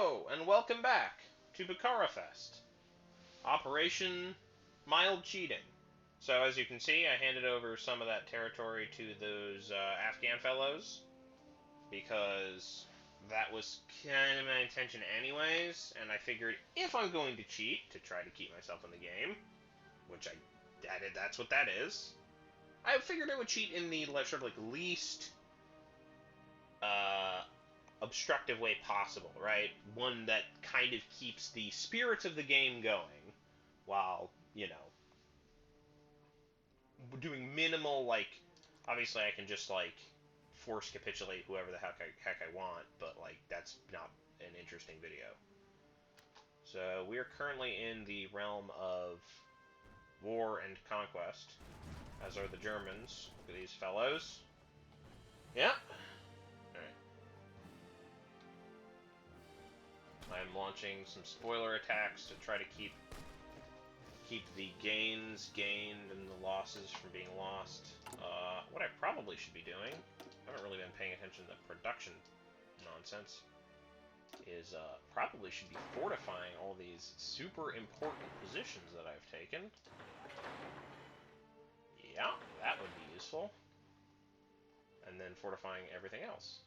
Hello, and welcome back to Bukhara Fest. Operation Mild Cheating. So, as you can see, I handed over some of that territory to those Afghan fellows, because that was kind of my intention anyways, and I figured if I'm going to cheat to try to keep myself in the game, which that's what that is, I figured I would cheat in the sort of like least uh, obstructive way possible, right? One that kind of keeps the spirit of the game going while, doing minimal, like, obviously I can just, like, force capitulate whoever the heck I want, but, like, that's not an interesting video. So we are currently in the realm of war and conquest, as are the Germans. Look at these fellows. Yeah. Alright. I'm launching some spoiler attacks to try to keep the gains gained and the losses from being lost. What I probably should be doing, I haven't really been paying attention to the production nonsense, is probably should be fortifying all these super important positions that I've taken. Yeah, that would be useful. And then fortifying everything else.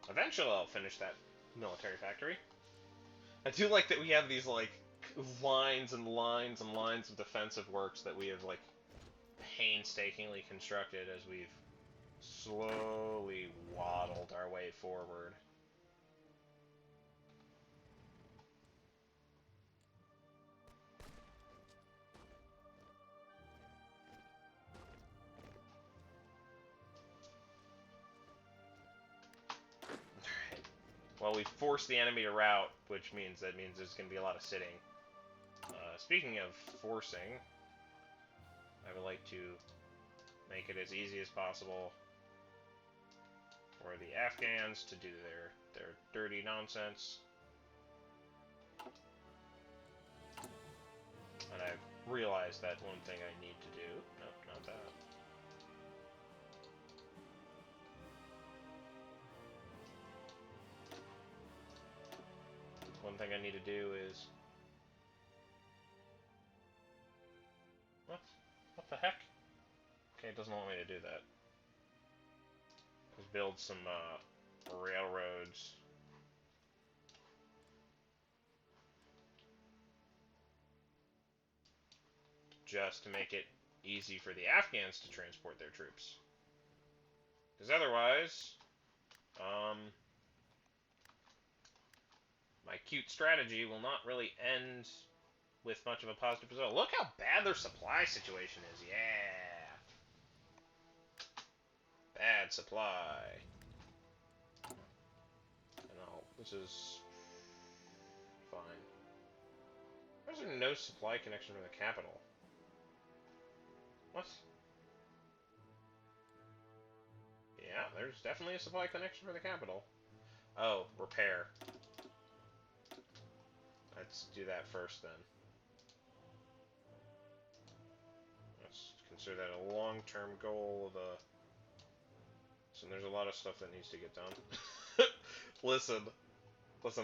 Eventually I'll finish that military factory. I do like that we have these, like, lines and lines and lines of defensive works that we have, like, painstakingly constructed as we've slowly waddled our way forward. Well, we forced the enemy to rout, which means there's going to be a lot of sitting. Speaking of forcing, I would like to make it as easy as possible for the Afghans to do their dirty nonsense. And I've realized that one thing I need to do. Nope, not that. One thing I need to do is... What the heck? Okay, it doesn't want me to do that. Just build some railroads. Just to make it easy for the Afghans to transport their troops. Because otherwise, my cute strategy will not really end with much of a positive result. Look how bad their supply situation is. Yeah. Bad supply. And this is fine. Why is there no supply connection from the capital? What? Yeah, there's definitely a supply connection for the capital. Oh, repair. Let's do that first, then. Let's consider that a long-term goal of So there's a lot of stuff that needs to get done. Listen,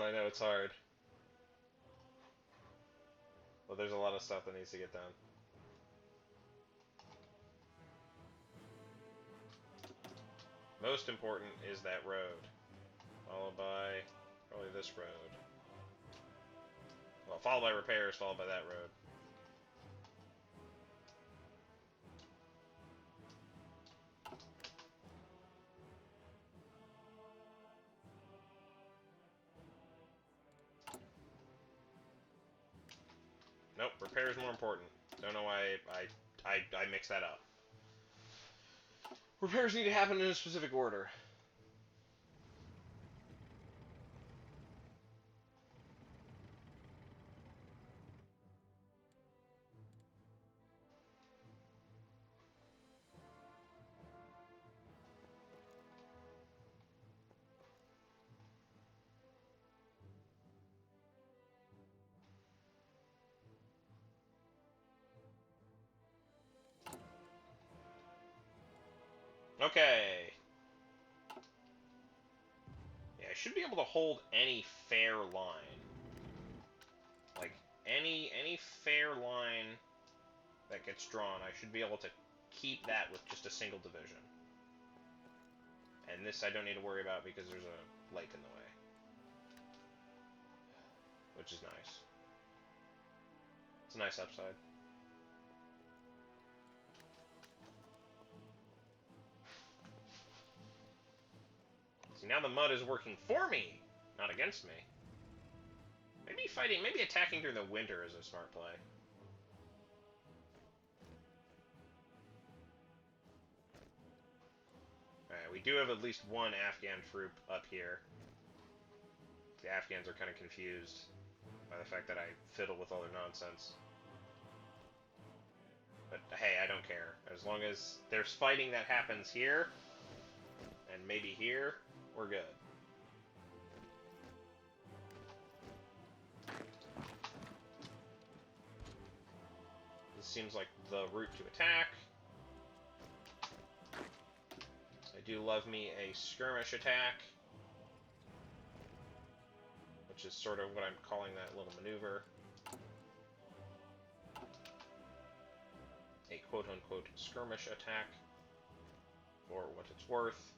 I know it's hard. But there's a lot of stuff that needs to get done. Most important is that road. Followed by probably this road. Well, followed by repairs, followed by that road. Nope, repair is more important. Don't know why I mixed that up. Repairs need to happen in a specific order. Okay. Yeah, I should be able to hold any fair line. Like, any fair line that gets drawn, I should be able to keep that with just a single division. And this I don't need to worry about because there's a lake in the way. Which is nice. It's a nice upside. So now the mud is working for me, not against me. Maybe attacking during the winter is a smart play. Alright, we do have at least one Afghan troop up here. The Afghans are kind of confused by the fact that I fiddle with all their nonsense. But hey, I don't care. As long as there's fighting that happens here, and maybe here, we're good. This seems like the route to attack. I do love me a skirmish attack, which is sort of what I'm calling that little maneuver. A quote-unquote skirmish attack, for what it's worth.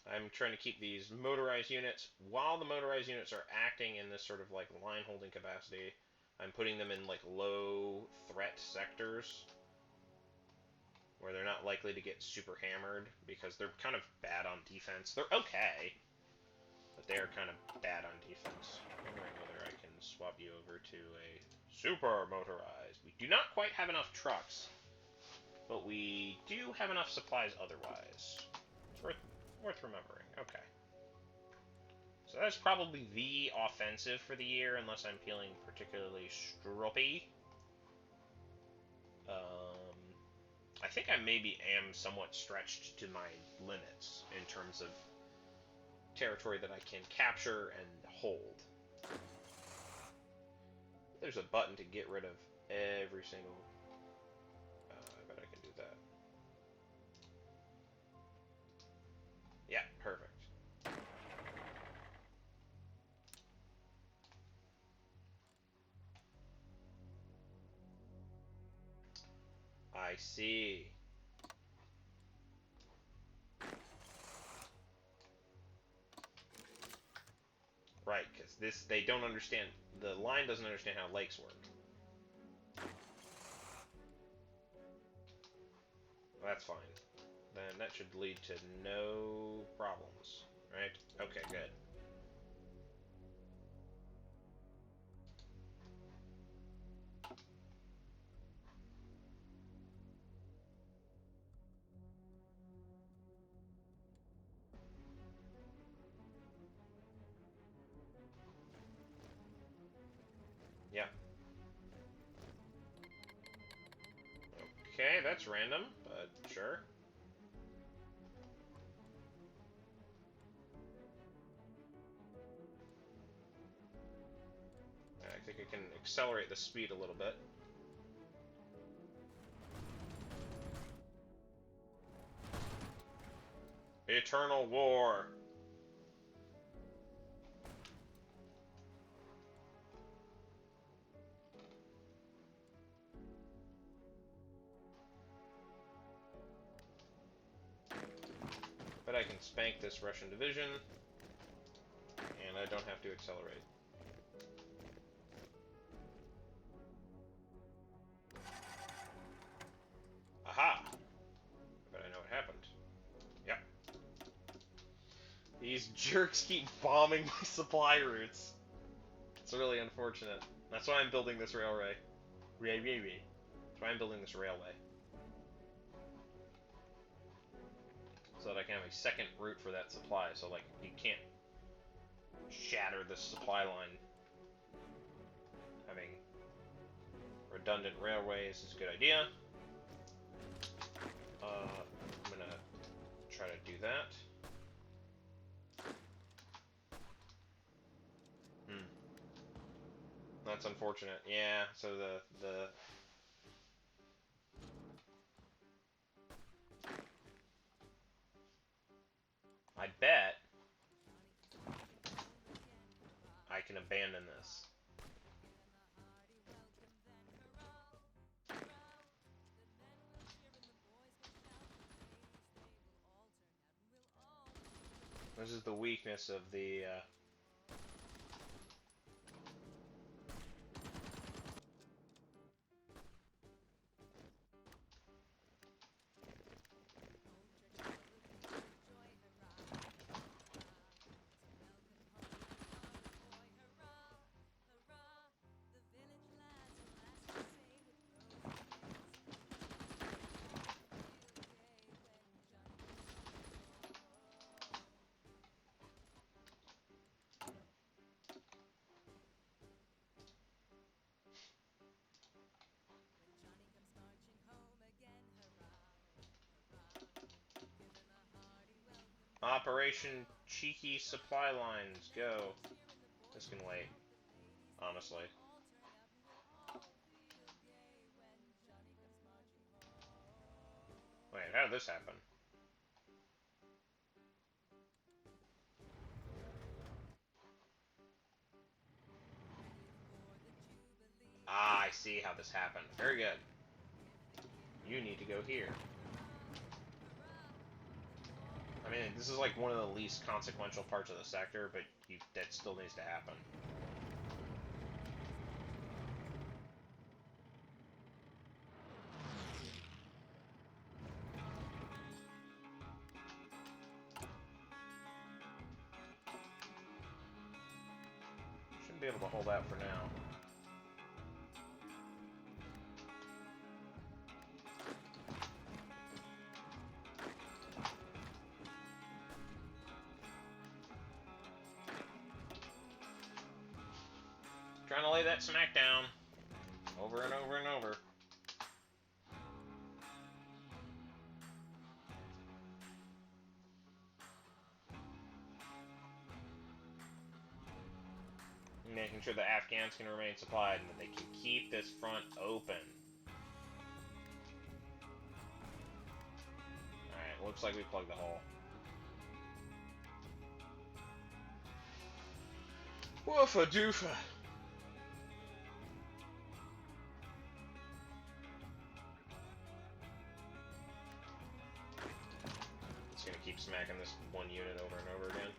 I'm trying to keep these motorized units, while the motorized units are acting in this sort of like line holding capacity, I'm putting them in like low threat sectors where they're not likely to get super hammered because they're kind of bad on defense. They're okay, but they're kind of bad on defense. I'm wondering whether I can swap you over to a super motorized. We do not quite have enough trucks, but we do have enough supplies otherwise. It's worth remembering. Okay. So that's probably the offensive for the year, unless I'm feeling particularly stroppy. I think I maybe am somewhat stretched to my limits in terms of territory that I can capture and hold. There's a button to get rid of every single... I bet I can do that. Yeah, perfect. I see. Right, because they don't understand, the line doesn't understand how lakes work. Well, that's fine. Then that should lead to no problems, right? Okay, good. Yeah. Okay, that's random, but sure. I think I can accelerate the speed a little bit. Eternal War. But I can spank this Russian division, and I don't have to accelerate. Aha! But I know what happened. Yep. These jerks keep bombing my supply routes. It's really unfortunate. That's why I'm building this railway. That's why I'm building this railway. So that I can have a second route for that supply, so like you can't shatter this supply line. Having redundant railways is a good idea. I'm gonna try to do that. Hmm. That's unfortunate. Yeah, so the I bet I can abandon this. This is the weakness of the Operation Cheeky Supply Lines. Go. This can wait, honestly. Wait, how did this happen? Ah, I see how this happened. Very good. You need to go here. I mean, this is like one of the least consequential parts of the sector, but that still needs to happen. Shouldn't be able to hold out for now. Trying to lay that smack down over and over and over. Making sure the Afghans can remain supplied and that they can keep this front open. Alright, looks like we plugged the hole. Woofa doofa. It's gonna keep smacking this one unit over and over again.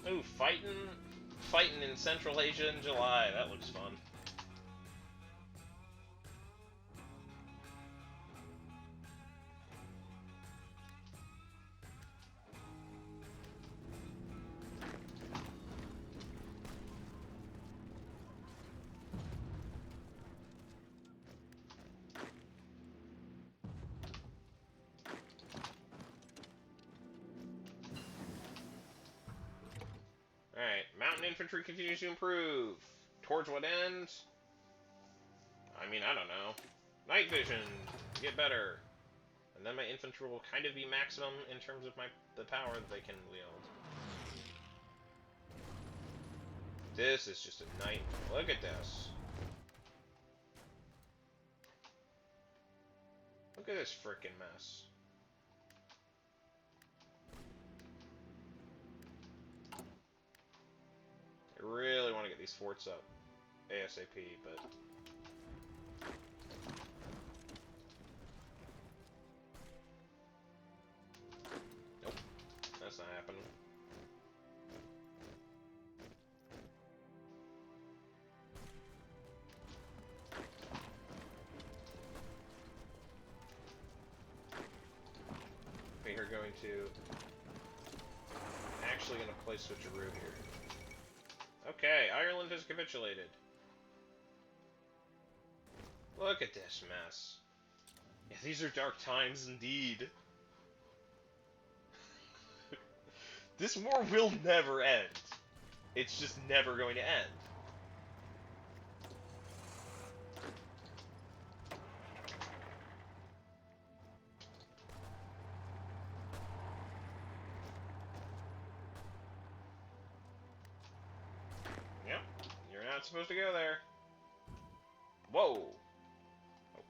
Ooh, fighting in Central Asia in July. That looks fun. Alright, mountain infantry continues to improve. Towards what end? I mean, I don't know. Night vision, get better. And then my infantry will kind of be maximum in terms of the power that they can wield. This is just a night. Look at this. Look at this frickin' mess. I really want to get these forts up ASAP, but nope, that's not happening. We are going to actually going to play switcheroo here. Okay, Ireland has capitulated. Look at this mess. Yeah, these are dark times indeed. This war will never end. It's just never going to end. Yep, you're not supposed to go there. Whoa.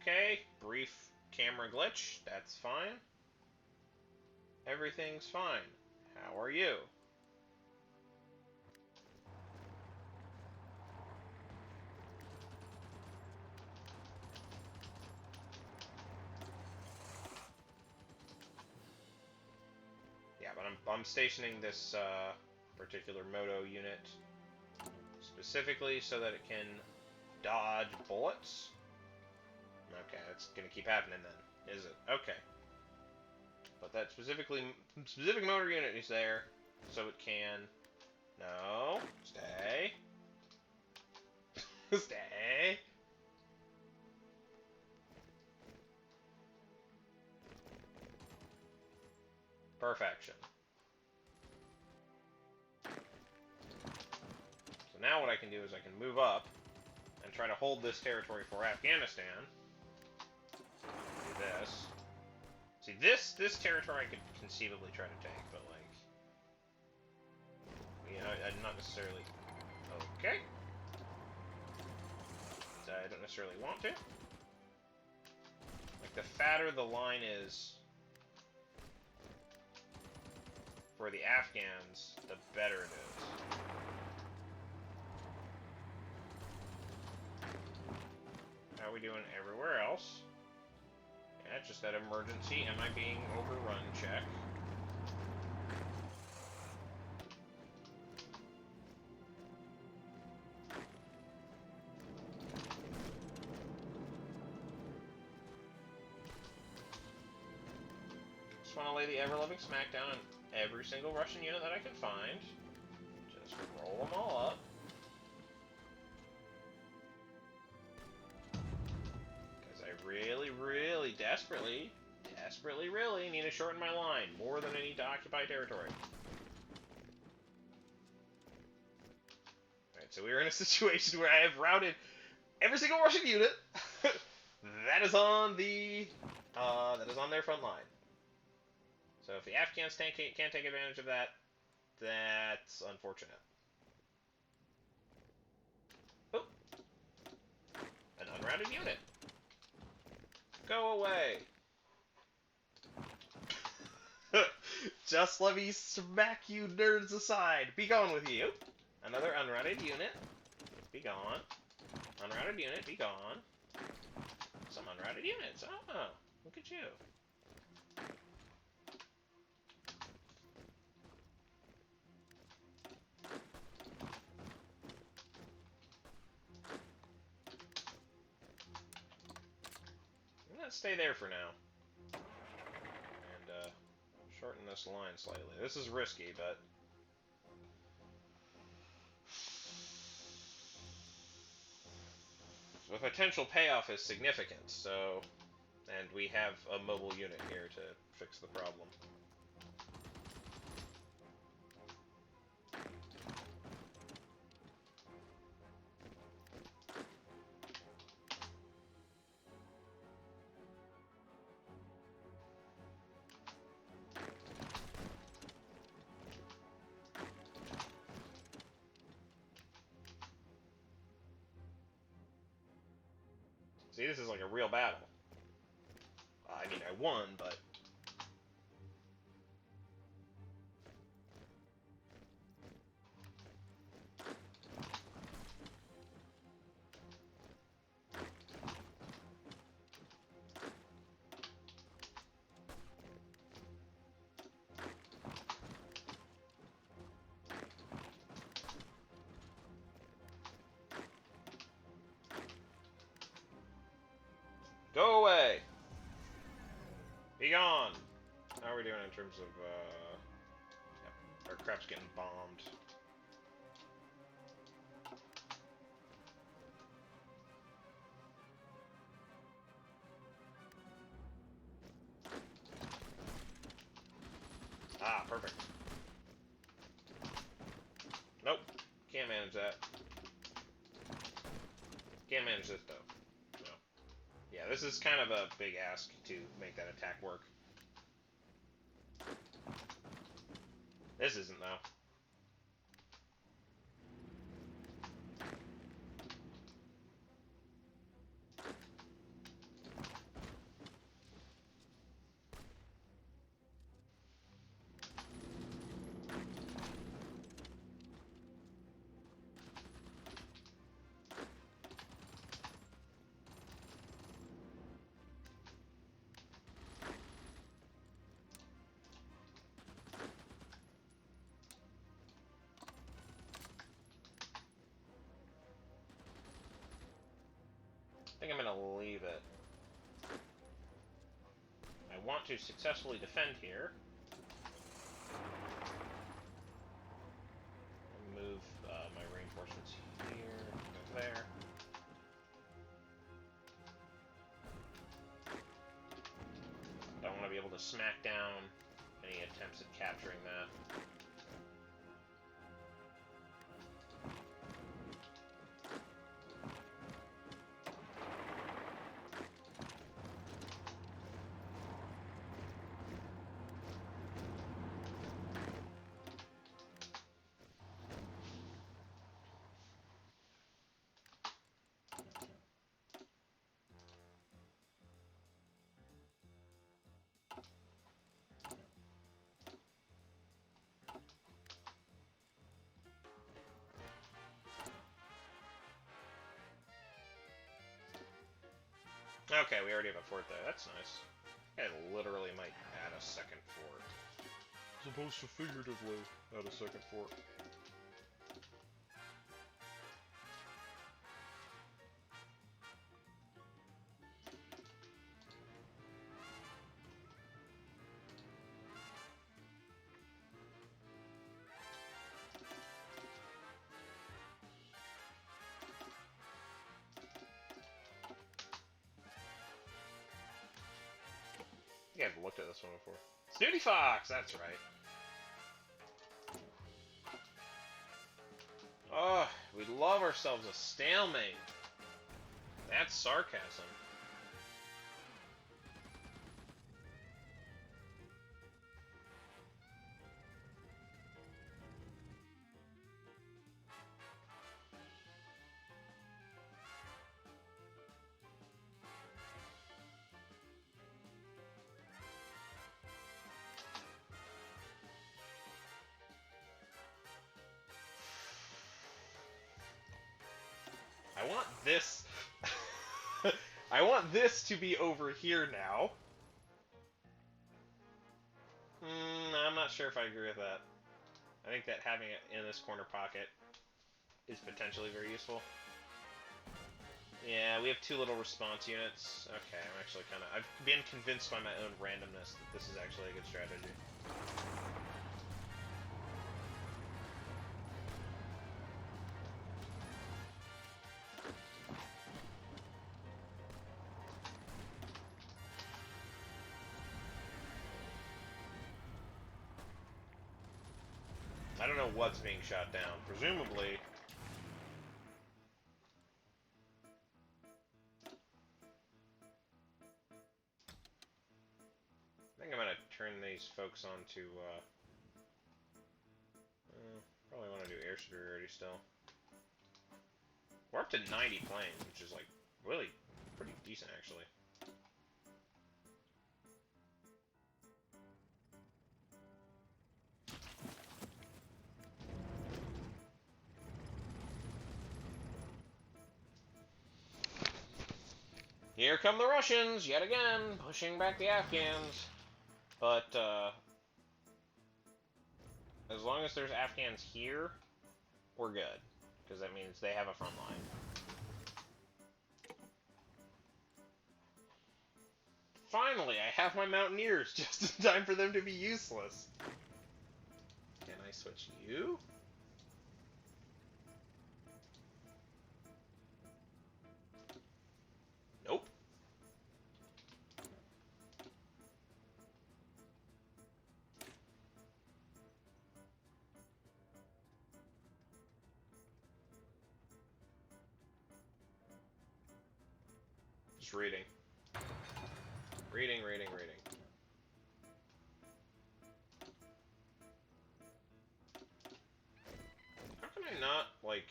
Okay, brief camera glitch. That's fine. Everything's fine. How are you? Yeah, but I'm stationing this particular moto unit specifically so that it can dodge bullets. Okay, that's gonna keep happening then, is it? Okay. But that specific motor unit is there so it can. No, stay. Stay. Perfection. So now what I can do is I can move up and try to hold this territory for Afghanistan. Do this. See, this territory I could conceivably try to take, but like, you know, I'm not necessarily. Okay. So I don't necessarily want to. Like, the fatter the line is for the Afghans, the better it is. How are we doing everywhere else? Yeah, just that emergency, am I being overrun check. Just want to lay the ever-loving smackdown on every single Russian unit that I can find. Just roll them all up. Because I really, desperately really need to shorten my line more than I need to occupy territory. Alright, so we're in a situation where I have routed every single Russian unit that is on their front line. So if the Afghans can't take advantage of that, that's unfortunate. Oh, an unrouted unit. Go away. Just let me smack you nerds aside. Be gone with you. Another unrouted unit. Be gone. Unrouted unit. Be gone. Some unrouted units. Oh, look at you. I'm gonna stay there for now. And, shorten this line slightly. This is risky, but the potential payoff is significant, so... And we have a mobile unit here to fix the problem. See, this is like a real battle. I mean, I won, but... Go away! Be gone! How are we doing in terms of, Our crap's getting bombed. Ah, perfect. Nope. Can't manage that. Can't manage this, though. No. Yeah, this is kind of a big ask to make that attack work. This isn't, though. I think I'm going to leave it. I want to successfully defend here. Move my reinforcements here, go there. I want to be able to smack down any attempts at capturing that. Okay, we already have a fort there. That's nice. I literally might add a second fort. As opposed to figuratively add a second fort. I think I've looked at this one before. Snooty Fox! That's right. Oh, we love ourselves a stalemate. That's sarcasm. I want this... I want this to be over here now. I'm not sure if I agree with that. I think that having it in this corner pocket is potentially very useful. Yeah, we have two little response units. Okay, I'm actually kind of... I've been convinced by my own randomness that this is actually a good strategy. I don't know what's being shot down. Presumably... I think I'm going to turn these folks onto... probably want to do air superiority still. We're up to 90 planes, which is, like, really pretty decent, actually. Here come the Russians, yet again, pushing back the Afghans. But, as long as there's Afghans here, we're good. Because that means they have a front line. Finally, I have my Mountaineers just in time for them to be useless. Can I I switch you? Nope. Just reading. Reading. How can I not, like...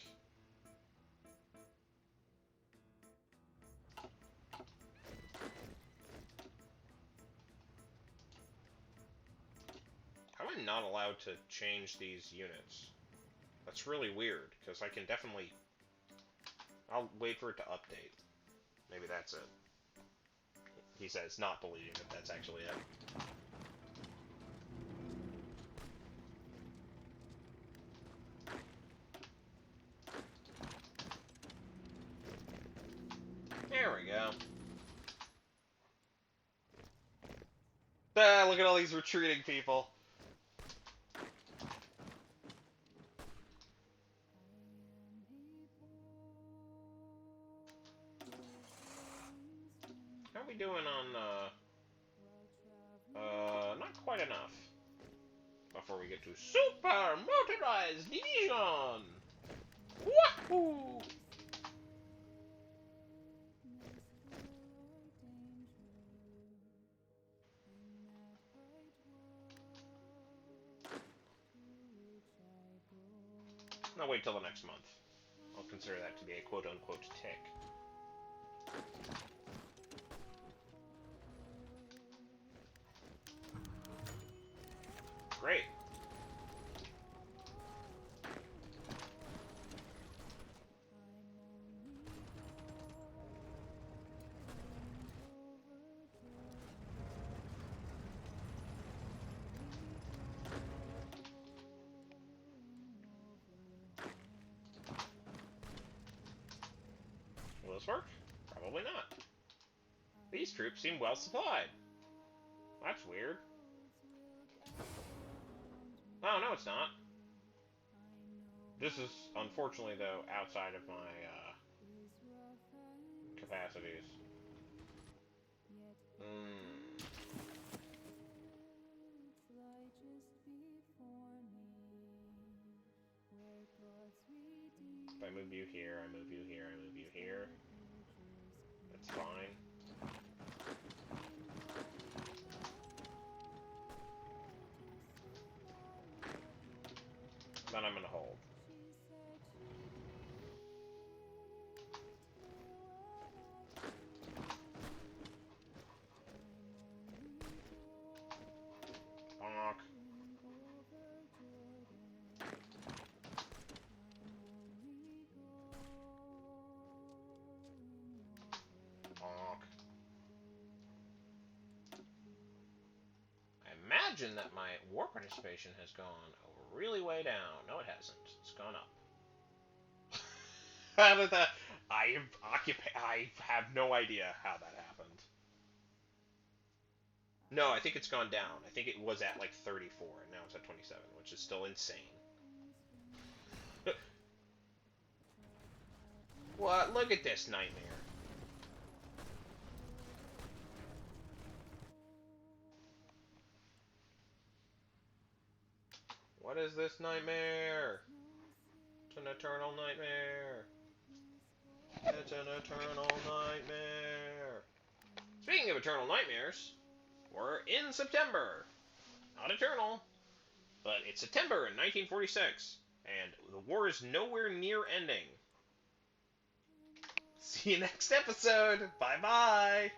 How am I not allowed to change these units? That's really weird, because I can definitely... I'll wait for it to update. Maybe that's it. He says not deleting it, that's actually it. There we go. Ah, look at all these retreating people. How are we doing on, not quite enough. Before we get to Super Motorized Division! Wahoo! I'll wait till the next month. I'll consider that to be a quote-unquote tick. Great. Will this work? Probably not. These troops seem well supplied. That's weird. Oh, no, it's not. This is, unfortunately, though, outside of my, capacities. If I move you here, I move you here, I move you here. That's fine. Then I'm gonna hold. Bonk. Bonk. I imagine that my war participation has gone really way down. No, it hasn't. It's gone up. How did that? I have no idea how that happened. No, I think it's gone down. I think it was at like 34, and now it's at 27, which is still insane. What? Look at this nightmare. What is this nightmare? It's an eternal nightmare. It's an eternal nightmare. Speaking of eternal nightmares, we're in September. Not eternal, but it's September in 1946, and the war is nowhere near ending. See you next episode. Bye-bye.